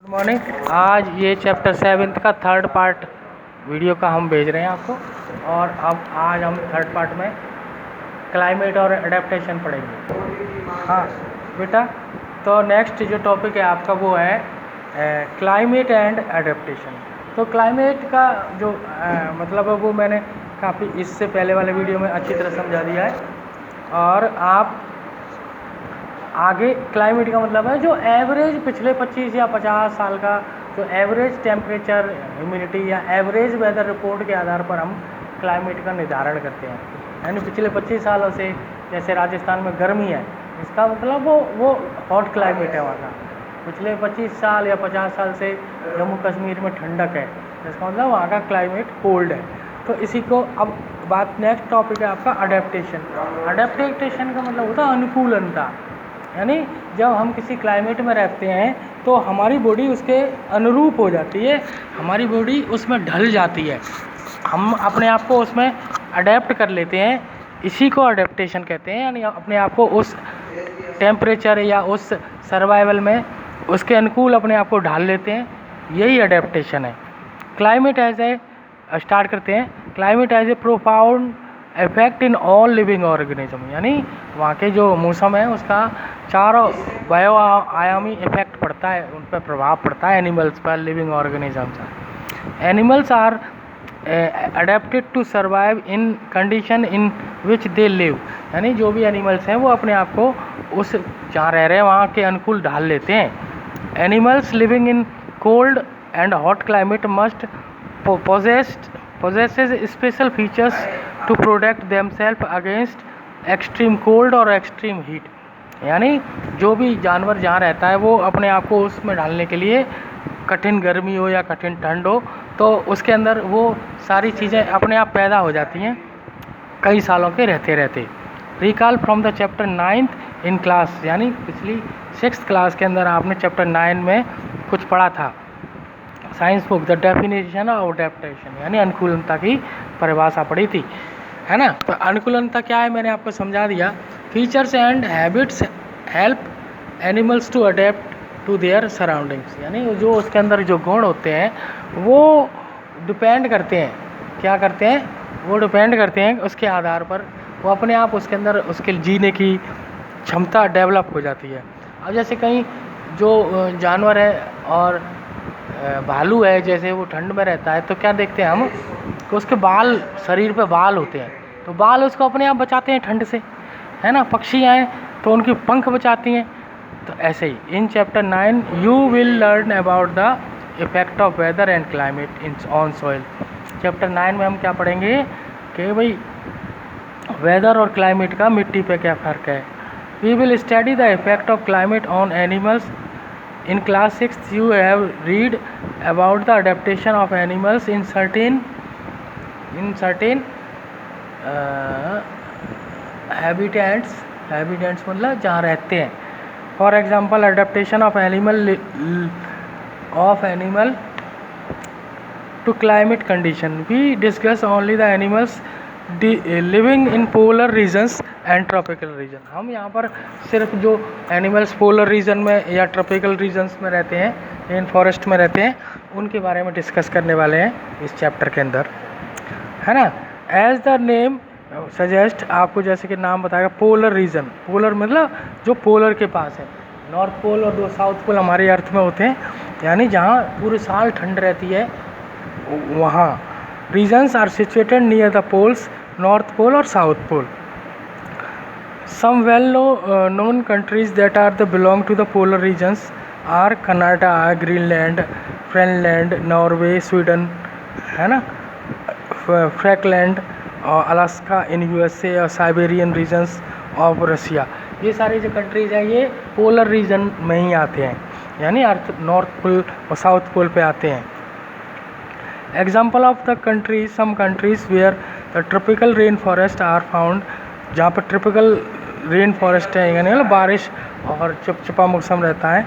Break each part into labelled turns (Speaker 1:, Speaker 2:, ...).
Speaker 1: Morning. आज ये chapter 7 का थर्ड पार्ट वीडियो का हम भेज रहे हैं आपको। और अब आज हम थर्ड पार्ट में क्लाइमेट और एडेप्टेशन पढ़ेंगे। हाँ बेटा, तो नेक्स्ट जो टॉपिक है आपका वो है क्लाइमेट एंड एडेप्टेशन। तो क्लाइमेट का जो मतलब है वो मैंने काफ़ी इससे पहले वाले वीडियो में अच्छी तरह समझा दिया है। और आप आगे क्लाइमेट का मतलब है जो एवरेज पिछले 25 या 50 साल का जो एवरेज टेम्परेचर, ह्यूमिडिटी या एवरेज वेदर रिपोर्ट के आधार पर हम क्लाइमेट का निर्धारण करते हैं। यानी पिछले 25 सालों से जैसे राजस्थान में गर्मी है, इसका मतलब वो हॉट क्लाइमेट है वहाँ का। पिछले 25 साल या 50 साल से जम्मू कश्मीर में ठंडक है, इसका मतलब वहाँ का क्लाइमेट कोल्ड है। तो इसी को अब बात नेक्स्ट टॉपिक है आपका अडेप्टेशन। अडेप्टेशन का मतलब होता है अनुकूलनता। यानी जब हम किसी क्लाइमेट में रहते हैं तो हमारी बॉडी उसके अनुरूप हो जाती है, हमारी बॉडी उसमें ढल जाती है, हम अपने आप को उसमें अडेप्ट कर लेते हैं। इसी को अडेप्टेशन कहते हैं। यानी अपने आप को उस टेम्परेचर या उस सर्वाइवल में उसके अनुकूल अपने आप को ढाल लेते हैं, यही अडेप्टेशन है। क्लाइमेट एज ए स्टार्ट करते हैं। Climate has a profound effect in all living organism. यानी वहाँ के जो मौसम है उसका चारों आयामी इफेक्ट पड़ता है, उन पर प्रभाव पड़ता है एनिमल्स पर, लिविंग ऑर्गेनिजम्स पर। Animals are adapted to survive in condition in which they live. यानी जो भी एनिमल्स हैं वो अपने आप को उस जहाँ रह रहे हैं वहाँ के अनुकूल ढाल लेते हैं। Animals living in cold and hot climate must possesses special features to protect themselves against extreme cold और extreme heat। यानी जो भी जानवर जहाँ रहता है वो अपने आप को उसमें ढालने के लिए, कठिन गर्मी हो या कठिन ठंड हो, तो उसके अंदर वो सारी चीज़ें अपने आप पैदा हो जाती हैं कई सालों के रहते रहते। Recall from the chapter 9th in class. यानी पिछली 6th क्लास के अंदर आपने चैप्टर 9 में कुछ पढ़ा था, science book, the definition of adaptation. यानी अनुकूलनता की परिभाषा पढ़ी थी, है ना। तो अनुकूलनता क्या है मैंने आपको समझा दिया। Features and habits help animals to adapt to their surroundings. यानी जो उसके अंदर जो गुण होते हैं वो डिपेंड करते हैं, क्या करते हैं, वो डिपेंड करते हैं उसके आधार पर वो अपने आप उसके अंदर उसके जीने की क्षमता डेवलप हो जाती है। अब जैसे कहीं जो जानवर है और भालू है, जैसे वो ठंड में रहता है तो क्या देखते हैं हम कि उसके बाल, शरीर पे बाल होते हैं, तो बाल उसको अपने आप बचाते हैं ठंड से, है ना। पक्षी आए तो उनकी पंख बचाती हैं। तो ऐसे ही in chapter 9 you will learn about the effect of weather and climate in on soil. Chapter 9 में हम क्या पढ़ेंगे कि भाई वेदर और क्लाइमेट का मिट्टी पे क्या फ़र्क है। We will study the effect of climate on animals. In class 6th you have read about the adaptation of animals in certain habitats मतलब जहाँ रहते हैं। For example, adaptation of animal to climate condition. We discuss only the animals living in polar regions and tropical region. हम यहाँ पर सिर्फ जो animals polar region में या ट्रॉपिकल रीजन्स में रहते हैं, रेन फॉरेस्ट में रहते हैं, उनके बारे में डिस्कस करने वाले हैं इस चैप्टर के अंदर, है ना। एज द नेम सजेस्ट, आपको जैसे कि नाम बताएगा पोलर रीजन। पोलर मतलब जो पोलर के पास है, नॉर्थ पोल और दो साउथ पोल हमारे अर्थ में होते हैं, यानी जहाँ पूरे साल ठंड रहती है वहाँ। Regions are situated near the poles, North Pole और South Pole. Some well-known countries that are belong to the polar regions are Canada, Greenland, Finland, Norway, Sweden, है ना, Falkland और Alaska in USA और Siberian regions of Russia। ये सारी जो countries हैं ये पोलर रीजन में ही आते हैं, यानी अर्थ नॉर्थ पोल और साउथ पोल पे आते हैं। Example of the countries, some countries where the tropical rain forest are found. जहाँ पर ट्रॉपिकल रेन फॉरेस्ट है, यानी मतलब बारिश और चिपचिपा मौसम रहता है,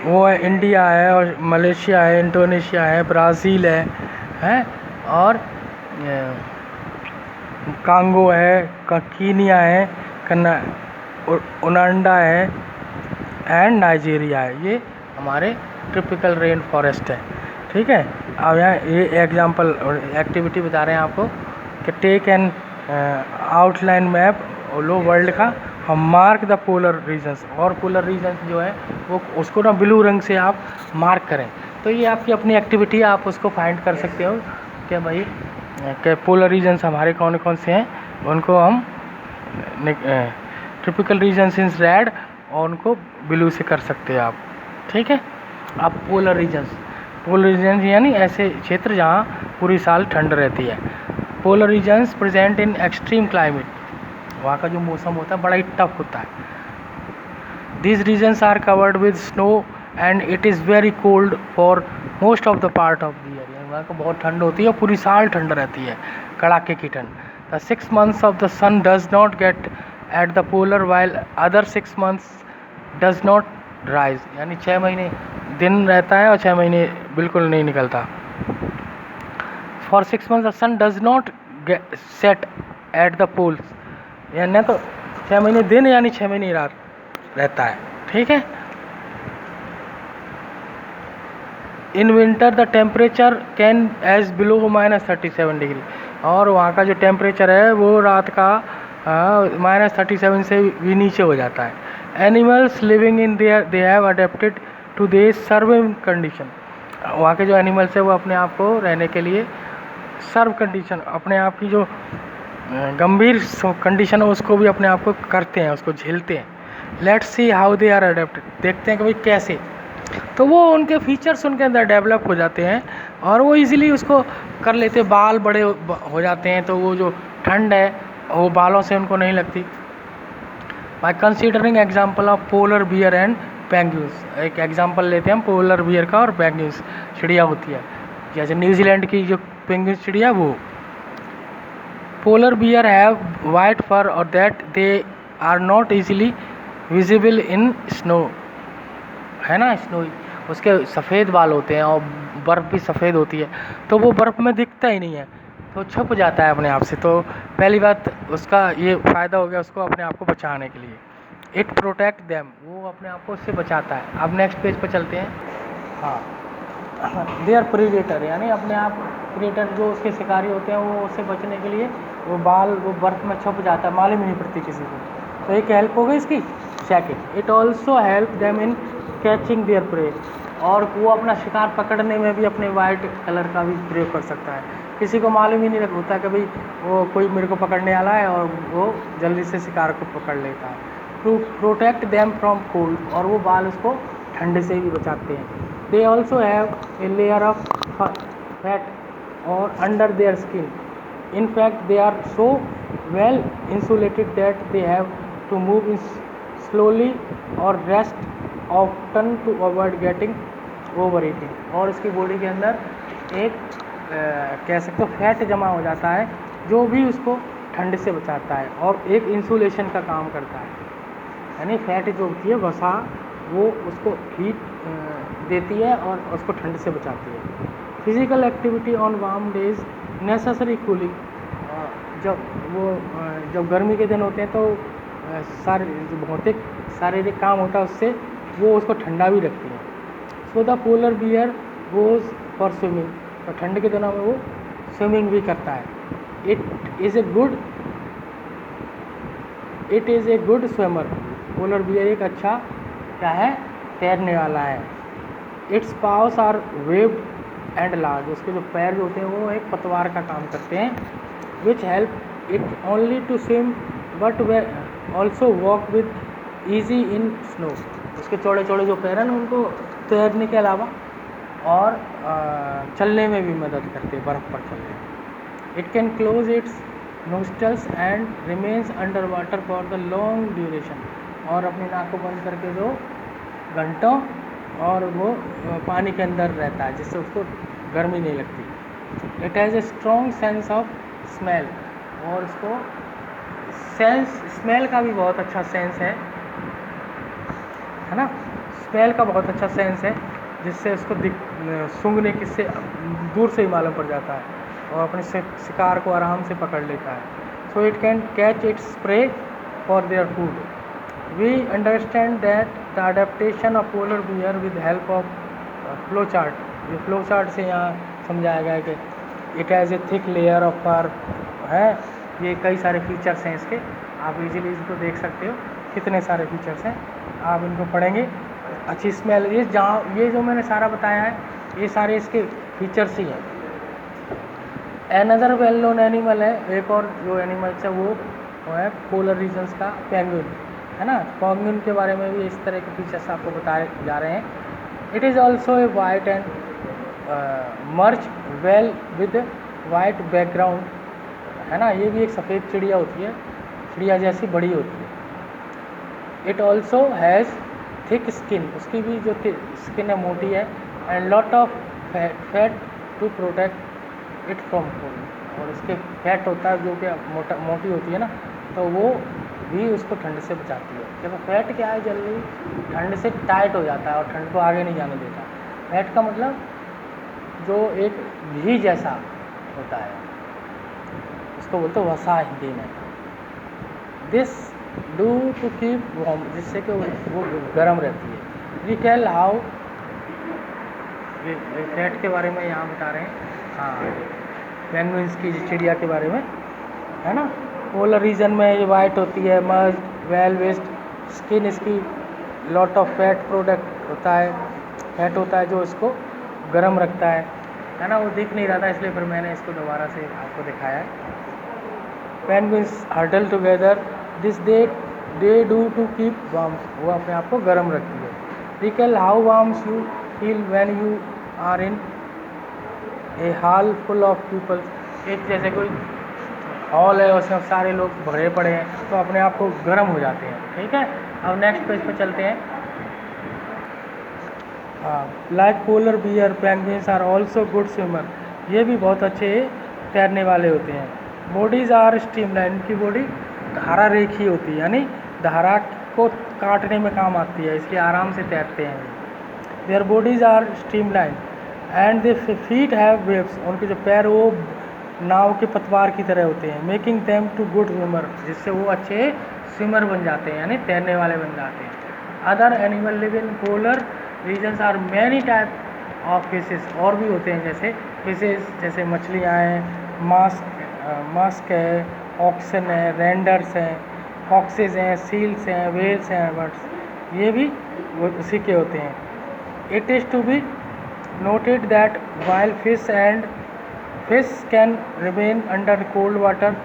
Speaker 1: वो है इंडिया है और मलेशिया है, इंडोनेशिया है, ब्राज़ील है और कांगो है, कीनिया है, उगांडा है एंड नाइजीरिया है। ये हमारे ट्रॉपिकल रेन फॉरेस्ट है। ठीक है, अब यहाँ ये एग्जांपल एक्टिविटी बता रहे हैं आपको कि टेक एन आउटलाइन मैप लो वर्ल्ड का, हम मार्क द पोलर रीजन्स, और पोलर रीजन्स जो है वो उसको ना ब्लू रंग से आप मार्क करें। तो ये आपकी अपनी एक्टिविटी है, आप उसको फाइंड कर सकते हो कि भाई कि पोलर रीजन्स हमारे कौन कौन से हैं, उनको हम ट्रॉपिकल रीजन्स इन रेड और उनको ब्लू से कर सकते हैं आप। ठीक है, अब पोलर रीजन्स यानी ऐसे क्षेत्र जहाँ पूरी साल ठंड रहती है। Polar regions present in extreme climate, वहाँ का जो मौसम होता है बड़ा ही टफ होता है। These regions are covered with snow and it is very cold for most of the part of the year, वहाँ को बहुत ठंड होती है और पूरी साल ठंड रहती है, कड़ाके की ठंड। The 6 months of the sun does not get at the polar while other 6 months does not rise, यानी 6 महीने दिन रहता है और 6 महीने बिल्कुल नहीं निकलता। For 6 months the sun does not set at the poles, यानी तो 6 महीने दिन यानी 6 महीने रात रहता है। ठीक है, in winter the temperature can as below -37 degree, और वहाँ का जो टेम्परेचर है वो रात का -37 से भी नीचे हो जाता है। Animals living in there they have adapted to the serving condition, वहाँ के जो एनिमल्स है वो अपने आप को रहने के लिए सर्व कंडीशन, अपने आप की जो गंभीर कंडीशन है उसको भी अपने आप को करते हैं, उसको झेलते हैं। Let's see how they are adapted, देखते हैं कि भाई कैसे, तो वो उनके फीचर्स उनके अंदर डेवलप हो जाते हैं और वो इजीली उसको कर लेते हैं। बाल बड़े हो जाते हैं तो वो जो ठंड है वो बालों से उनको नहीं लगती। By considering example of polar bear and penguins, एक एग्जांपल लेते हैं हम पोलर बियर का और पेंगुइन्स, चिड़िया होती है जैसे न्यूजीलैंड की जो पेंगुइन चिड़िया वो। Polar bear have white fur और that they are not easily visible in snow, है ना, स्नो उसके सफ़ेद बाल होते हैं और बर्फ़ भी सफ़ेद होती है, तो वो बर्फ़ में दिखता ही नहीं है, तो छुप जाता है अपने आप से। तो पहली बात उसका ये फ़ायदा हो गया उसको अपने आप को बचाने के लिए। इट प्रोटेक्ट देम, वो अपने आप को उससे बचाता है। अब नेक्स्ट पेज पर चलते हैं। हाँ, दे आर प्रीडेटर, यानी अपने आप प्रीडेटर जो उसके शिकारी होते हैं वो उससे बचने के लिए वो बाल वो बर्फ़ में छुप जाता है, मालूम ही नहीं पड़ती किसी को। तो एक हेल्प हो गई इसकी। Second, it also help them in catching there pray, और वो अपना शिकार पकड़ने में भी अपने वाइट कलर का भी प्रयोग कर सकता है। किसी को मालूम ही नहीं होता कि भाई वो कोई मेरे को पकड़ने वाला है, और वो जल्दी से शिकार को पकड़ लेता है। To protect them from cold, और वो बाल उसको ठंड से भी बचाते हैं। They also have a layer of fat और under their skin, in fact they are so well insulated that they have to move in slowly और rest often to avoid getting over eating, और इसकी body के अंदर एक कह सकते हो फैट जमा हो जाता है जो भी उसको ठंड से बचाता है और एक इंसुलेशन का काम करता है। यानी फैट जो होती है वसा वो उसको हीट देती है और उसको ठंड से बचाती है। Physical activity on warm days necessary cooling, जब गर्मी के दिन होते हैं तो जो भौतिक शारीरिक काम होता है उससे वो उसको ठंडा भी रखती है। So the polar bear goes for swimming, तो ठंड के दिनों में वो स्विमिंग भी करता है। It is a good swimmer, polar bear एक अच्छा क्या है, तैरने वाला है। Its paws are webbed and large, उसके जो पैर जो होते हैं वो एक पतवार का काम करते हैं। Which help it only to swim but we also walk with easy in snow, उसके चौड़े चौड़े जो पैर हैं उनको तैरने के अलावा और चलने में भी मदद करते हैं, बर्फ़ पर चलने में। It can close it's nostrils and remains under water for the long duration, और अपनी नाक को बंद करके 2 घंटों और वो पानी के अंदर रहता है जिससे उसको गर्मी नहीं लगती। It has a strong sense of smell, और उसको स्मेल का भी बहुत अच्छा सेंस है ना, स्मेल का बहुत अच्छा सेंस है जिससे उसको सूंघने किससे दूर से ही मालूम पड़ जाता है और अपने शिकार को आराम से पकड़ लेता है। So it can catch its prey for their food. We understand that the adaptation of polar bear with help of flow chart, ये फ्लो चार्ट से यहाँ समझाया गया है कि it has a thick layer of fur है। ये कई सारे फीचर्स हैं इसके, आप इजीली इसको देख सकते हो, कितने सारे फीचर्स हैं, आप इनको पढ़ेंगे। अच्छी स्मेल, ये जहाँ ये जो मैंने सारा बताया है ये सारे इसके फीचर्स ही हैं। अनदर वेल नोन एनिमल है, एक और जो एनिमल्स है वो है पोलर रीजन्स का पेंगुइन, है ना। पेंगुइन के बारे में भी इस तरह के फीचर्स आपको बताए जा रहे हैं। It is also a white and merge well with white background, है ना। ये भी एक सफ़ेद चिड़िया होती है, चिड़िया जैसी बड़ी होती है। It also has thick skin, उसकी भी जो स्किन है मोटी है, and lot of fat to protect it from cold, और इसके फैट होता है जो कि मोटी होती है ना, तो वो भी उसको ठंड से बचाती है। देखो फैट क्या है, जल्दी ठंड से टाइट हो जाता है और ठंड को आगे नहीं जाने देता। फैट का मतलब जो एक घी जैसा होता है, इसको बोलते हैं वसा हिंदी में। This do to keep warm, जिससे कि वो गर्म रहती है। वी टेल हाउ, फैट के बारे में यहाँ बता रहे हैं, हाँ पेंगुइन्स की चिड़िया के बारे में, है ना। पोलर रीजन में ये वाइट होती है, मर्ज वेल वेस्ट स्किन, इसकी लॉट ऑफ फैट प्रोडक्ट होता है, फैट होता है जो इसको गर्म रखता है ना। वो दिख नहीं रहा था इसलिए फिर मैंने इसको दोबारा से आपको दिखाया है। Penguins huddle together, this they do to keep warm, वो अपने आप को गर्म रखती है। Recall how warms you feel when you are in a hall full of people, एक जैसे कोई हॉल है उसमें सारे लोग भरे पड़े हैं तो अपने आप को गर्म हो जाते हैं, ठीक है। अब नेक्स्ट पेज पे चलते हैं। Like polar bear, penguins are also good swimmer, ये भी बहुत अच्छे तैरने वाले होते हैं। बॉडीज आर स्ट्रीमलाइन, इनकी बॉडी धारा रेखी होती है, यानी धारा को काटने में काम आती है, इसलिए आराम से तैरते हैं। Their bodies are streamline and they feet have waves, उनके जो पैर वो नाव के पतवार की तरह होते हैं। Making them to good swimmer, जिससे वो अच्छे स्विमर बन जाते हैं, यानी तैरने वाले बन जाते हैं। Other animal live in polar regions are many type of fishes, और भी होते हैं जैसे फिशेस, जैसे मछलियाँ हैं, मास्क है, ऑक्सन है, रेंडर्स हैं, फॉक्सेस हैं, सील्स हैं, वेल्स हैं, बर्ड्स, ये भी वो उसी के होते हैं। It is to be noted that while fish can remain under cold water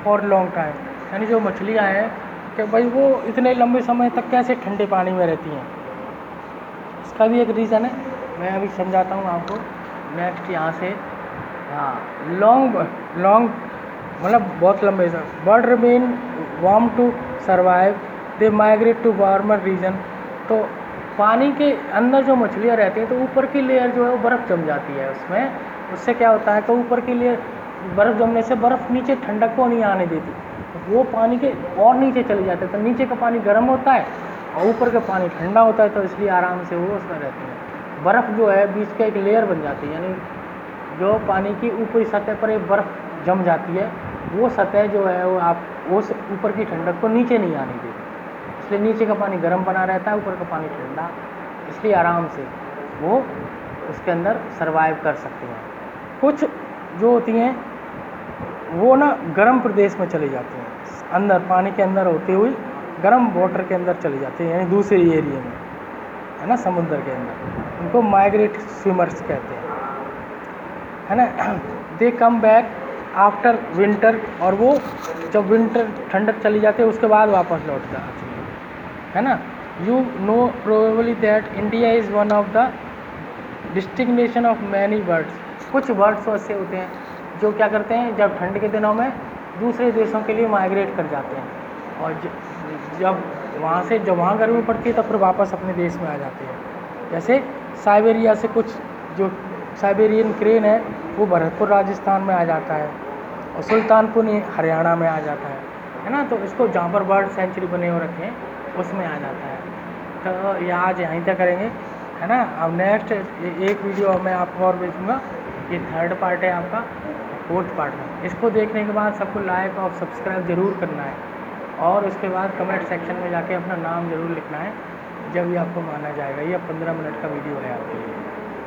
Speaker 1: for long time, यानी जो मछलियाँ हैं कि भाई वो इतने लंबे समय तक कैसे ठंडे पानी में रहती हैं, इसका भी एक रीज़न है, मैं अभी समझाता हूँ आपको। नेक्स्ट यहाँ से, हाँ लॉन्ग मतलब बहुत लंबे समय। Bird remain warm to survive, they migrate to warmer region, तो पानी के अंदर जो मछलियाँ रहती हैं तो ऊपर की लेयर जो है वो बर्फ़ जम जाती है उसमें, उससे क्या होता है कि ऊपर की लेयर बर्फ़ जमने से बर्फ़ नीचे ठंडक को नहीं आने देती, वो पानी के और नीचे चले जाते हैं, तो नीचे का पानी गर्म होता है और ऊपर का पानी ठंडा होता है, तो इसलिए आराम से वो उसमें रहते हैं। बर्फ़ जो है बीच का एक लेयर बन जाती है, यानी जो पानी की ऊपरी सतह पर एक बर्फ़ जम जाती है, वो सतह जो है वो आप उस ऊपर की ठंडक को नीचे नहीं आने देती, इसलिए नीचे का पानी गर्म बना रहता है, ऊपर का पानी ठंडा, इसलिए आराम से वो उसके अंदर सर्वाइव कर सकते हैं। कुछ जो होती हैं वो ना गर्म प्रदेश में चली जाती हैं, अंदर पानी के अंदर होते हुए गर्म वाटर के अंदर चली जाती हैं, यानी दूसरे एरिया में, है ना, समुद्र के अंदर, उनको माइग्रेट स्विमर्स कहते हैं, है ना। दे कम बैक आफ्टर विंटर, और वो जब विंटर ठंडक चली जाती है उसके बाद वापस लौट कर आती है ना। You know probably that India is one of the destination of many birds, कुछ बर्ड्स ऐसे होते हैं जो क्या करते हैं, जब ठंड के दिनों में दूसरे देशों के लिए माइग्रेट कर जाते हैं, और जब वहाँ से जब वहाँ गर्मी पड़ती है तब फिर वापस अपने देश में आ जाते हैं। जैसे साइबेरिया से कुछ जो साइबेरियन क्रेन है वो भरतपुर राजस्थान में आ जाता है, और सुल्तानपुर हरियाणा में आ जाता है ना, तो इसको जहाँ पर बर्ड सेंचुरी बने हो रखे हैं उसमें आ जाता है। तो ये आज यहीं तक करेंगे, है ना। अब नेक्स्ट एक वीडियो मैं आपको और भेजूँगा, ये थर्ड पार्ट है आपका, फोर्थ पार्ट में। इसको देखने के बाद सबको लाइक और सब्सक्राइब ज़रूर करना है, और उसके बाद कमेंट सेक्शन में जाके अपना नाम ज़रूर लिखना है, जब ये आपको माना जाएगा। ये 15 मिनट का वीडियो है आपके लिए।